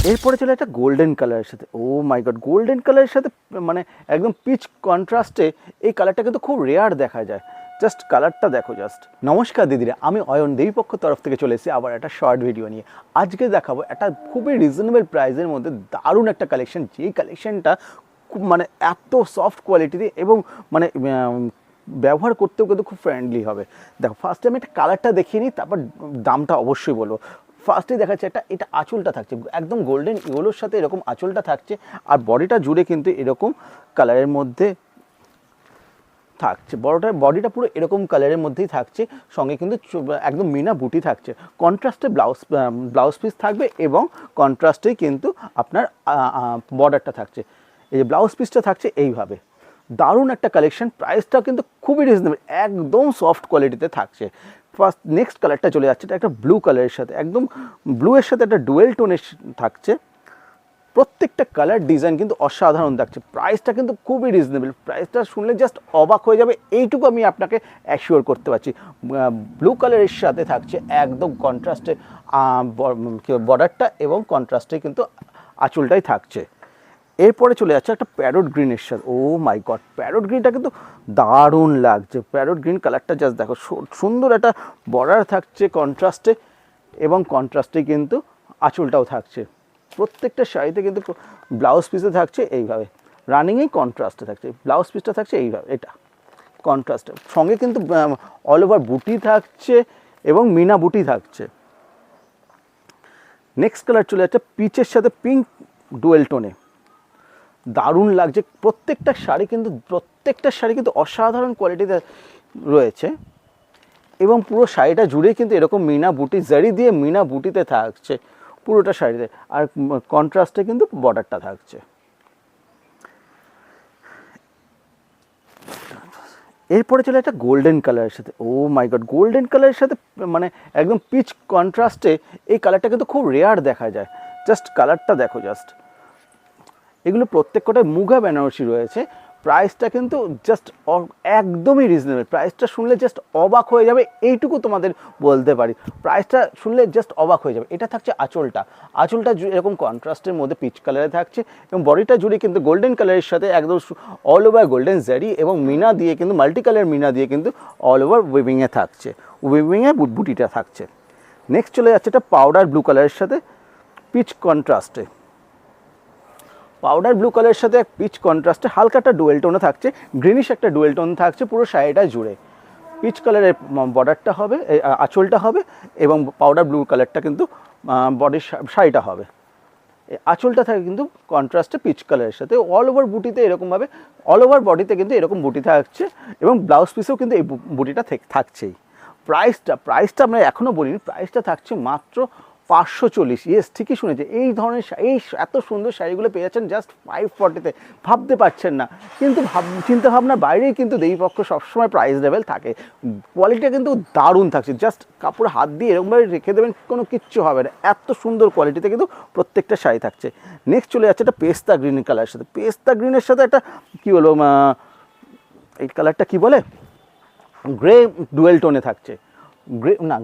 এরপরে চলে একটা গোল্ডেন কালারের সাথে, ও মাই গড, গোল্ডেন কালারের সাথে মানে একদম পিচ কন্ট্রাস্টে এই কালারটা কিন্তু খুব রেয়ার দেখা যায়। জাস্ট কালারটা দেখো জাস্ট। নমস্কার দিদিরা, আমি অয়ন, দেবীপক্ষ তরফ থেকে চলে এসেছি আবার একটা শর্ট ভিডিও নিয়ে। আজকে দেখাবো একটা খুবই রিজনেবল প্রাইসের মধ্যে দারুণ একটা কালেকশন, যেই কালেকশনটা মানে এত সফট কোয়ালিটিতে এবং মানে ব্যবহার করতেও কিন্তু খুব ফ্রেন্ডলি হবে। দেখো ফার্স্টে আমি একটা কালারটা দেখিয়ে নিই, তারপর দামটা অবশ্যই বলবো। ফার্স্টেই দেখাচ্ছে এটা আঁচলটা থাকছে একদম গোল্ডেন ইয়েলোর সাথে, এরকম আঁচলটা থাকছে আর বডিটা জুড়ে কিন্তু এরকম কালারের মধ্যে থাকছে। বডিটা পুরো এরকম কালারের মধ্যেই থাকছে, সঙ্গে কিন্তু একদম মিনা বুটি থাকছে। কন্ট্রাস্টে ব্লাউজ পিস থাকবে এবং কন্ট্রাস্টেই কিন্তু আপনার বর্ডারটা থাকছে। এই যে ব্লাউজ পিসটা থাকছে এইভাবে। দারুণ একটা কালেকশন, প্রাইসটা কিন্তু খুবই রিজনেবল, একদম সফট কোয়ালিটিতে থাকছে। ফার্স্ট নেক্সট কালারটা চলে যাচ্ছে, এটা একটা ব্লু কালারের সাথে, একদম ব্লুয়ের সাথে একটা ডুয়েল টোনের থাকছে। প্রত্যেকটা কালার ডিজাইন কিন্তু অসাধারণ থাকছে। প্রাইসটা কিন্তু খুবই রিজনেবল, প্রাইসটা শুনলে জাস্ট অবাক হয়ে যাবে, এইটুকু আমি আপনাকে অ্যাসিওর করতে পারছি। ব্লু কালারের সাথে থাকছে একদম কন্ট্রাস্টে বর্ডারটা এবং কন্ট্রাস্টে কিন্তু আঁচলটাই থাকছে। এরপরে চলে যাচ্ছে একটা প্যারট গ্রিনের সাথে, ও মাই গড, প্যারট গ্রিনটা কিন্তু দারুণ লাগছে। প্যারট গ্রিন কালারটা জাস্ট দেখো, সুন্দর একটা বর্ডার থাকছে কন্ট্রাস্টে এবং কন্ট্রাস্টে কিন্তু আঁচলটাও থাকছে। প্রত্যেকটা শাড়িতে কিন্তু ব্লাউজ পিসে থাকছে এইভাবে, রানিংয়েই কন্ট্রাস্টে থাকছে। ব্লাউজ পিসটা থাকছে এইভাবে, এটা কন্ট্রাস্টে, সঙ্গে কিন্তু অল ওভার বুটি থাকছে এবং মিনা বুটি থাকছে। নেক্সট কালার চলে যাচ্ছে পিচের সাথে পিঙ্ক ডুয়েল টোনে, দারুণ লাগছে। প্রত্যেকটা শাড়ি কিন্তু অসাধারণ কোয়ালিটিতে রয়েছে এবং পুরো শাড়িটা জুড়ে কিন্তু এরকম মিনা বুটি, জারি দিয়ে মিনা বুটিতে থাকছে পুরোটা শাড়িতে, আর কন্ট্রাস্টে কিন্তু বর্ডারটা থাকছে। এরপরে চলে একটা গোল্ডেন কালারের সাথে, ও মাই গড, গোল্ডেন কালারের সাথে মানে একদম পিচ কন্ট্রাস্টে এই কালারটা কিন্তু খুব রেয়ার দেখা যায়। জাস্ট কালারটা দেখো জাস্ট। এগুলো প্রত্যেকটাই মুগা বেনারসি রয়েছে। প্রাইসটা কিন্তু জাস্ট একদমই রিজনেবল, প্রাইসটা শুনলে জাস্ট অবাক হয়ে যাবে, এইটুকু তোমাদের বলতে পারি। প্রাইসটা শুনলে জাস্ট অবাক হয়ে যাবে। এটা থাকছে আঁচলটা এরকম কন্ট্রাস্টের মধ্যে পিচ কালারে থাকছে এবং বডিটা জুড়ে কিন্তু গোল্ডেন কালারের সাথে একদম অল ওভার গোল্ডেন জারি এবং মিনা দিয়ে কিন্তু মাল্টি কালার মিনা দিয়ে কিন্তু অল ওভার উইভিংয়ে থাকছে, উইভিংয়ে বুটিটা থাকছে। নেক্সট চলে যাচ্ছে এটা পাউডার ব্লু কালারের সাথে পিচ কন্ট্রাস্টে, পাউডার ব্লু কালারের সাথে পিচ কন্ট্রাস্টে হালকা একটা ডুয়েল টোনে থাকছে, গ্রিনিশ একটা ডুয়েল টোন থাকছে পুরো শাড়িটা জুড়ে। পিচ কালারের বর্ডারটা হবে, আঁচলটা হবে এবং পাউডার ব্লু কালারটা কিন্তু বডির শাড়িটা হবে। আঁচলটা থাকে কিন্তু কন্ট্রাস্টে পিচ কালারের সাথে, অল ওভার বুটিতে এরকমভাবে অল ওভার বডিতে কিন্তু এরকম বুটি থাকছে এবং ব্লাউজ পিসেও কিন্তু এই বুটিটা থাকছেই। প্রাইসটা আমরা এখনও বলিনি, প্রাইসটা থাকছে মাত্র 540। ইয়েস, ঠিকই শুনেছে, এই ধরনের এত সুন্দর শাড়িগুলো পেয়ে যাচ্ছেন জাস্ট 540-তে। ভাবতে পারছেন না, কিন্তু চিন্তাভাবনার বাইরেই কিন্তু দেবীপক্ষ সবসময় প্রাইস লেভেল থাকে। কোয়ালিটিটা কিন্তু দারুণ থাকছে, জাস্ট কাপড় হাত দিয়ে এরকমভাবে রেখে দেবেন, কোনো কিচ্ছু হবে না, এত সুন্দর কোয়ালিটিতে কিন্তু প্রত্যেকটা শাড়ি থাকছে। নেক্সট চলে যাচ্ছে একটা পেস্তা গ্রিন কালারের সাথে, পেস্তা গ্রিনের সাথে একটা কী বলবো, এই কালারটা কী বলে, গ্রে ডুয়েল টোনে থাকছে,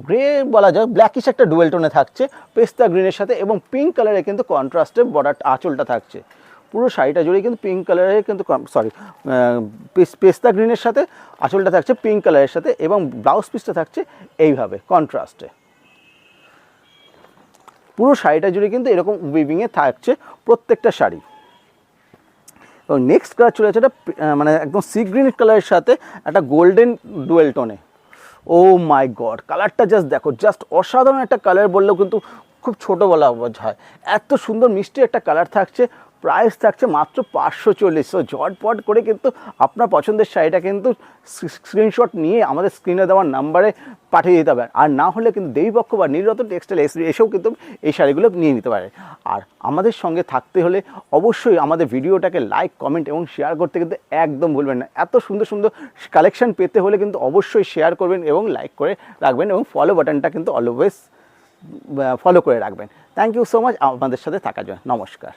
গ্রে বলা যায়, ব্ল্যাকিশ একটা ডুয়েল টোনে থাকছে পেস্তা গ্রিনের সাথে এবং পিঙ্ক কালারে কিন্তু কন্ট্রাস্টে বর্ডার আঁচলটা থাকছে। পুরো শাড়িটা জুড়ে কিন্তু পিঙ্ক কালারে কিন্তু পেস্তা গ্রিনের সাথে আঁচলটা থাকছে পিঙ্ক কালারের সাথে এবং ব্লাউজ পিসটা থাকছে এইভাবে কন্ট্রাস্টে। পুরো শাড়িটা জুড়ে কিন্তু এরকম উইভিংয়ে থাকছে প্রত্যেকটা শাড়ি। এবং নেক্সট কালার চলে যাচ্ছে একটা মানে একদম সি গ্রিন কালারের সাথে একটা গোল্ডেন ডুয়েল টোনে, ও মাই গড, কালারটা জাস্ট দেখো, জাস্ট অসাধারণ একটা কালার বললেও কিন্তু খুব ছোটো বলা হয়, এত সুন্দর মিষ্টি একটা কালার থাকছে। প্রাইস থাকছে মাত্র 540। সো ঝটপট করে কিন্তু আপনার পছন্দের শাড়িটা কিন্তু স্ক্রিনশট নিয়ে আমাদের স্ক্রিনে দেওয়ার নাম্বারে পাঠিয়ে দিতে হবে, আর না হলে কিন্তু দেবীপক্ষ বা নীলরতন টেক্সটাইল এসেও কিন্তু এই শাড়িগুলো নিয়ে নিতে পারে। আর আমাদের সঙ্গে থাকতে হলে অবশ্যই আমাদের ভিডিওটাকে লাইক, কমেন্ট এবং শেয়ার করতে কিন্তু একদম ভুলবেন না। এত সুন্দর সুন্দর কালেকশন পেতে হলে কিন্তু অবশ্যই শেয়ার করবেন এবং লাইক করে রাখবেন এবং ফলো বাটনটা কিন্তু অলওয়েজ ফলো করে রাখবেন। থ্যাংক ইউ সো মাচ আমাদের সাথে থাকার জন্য। নমস্কার।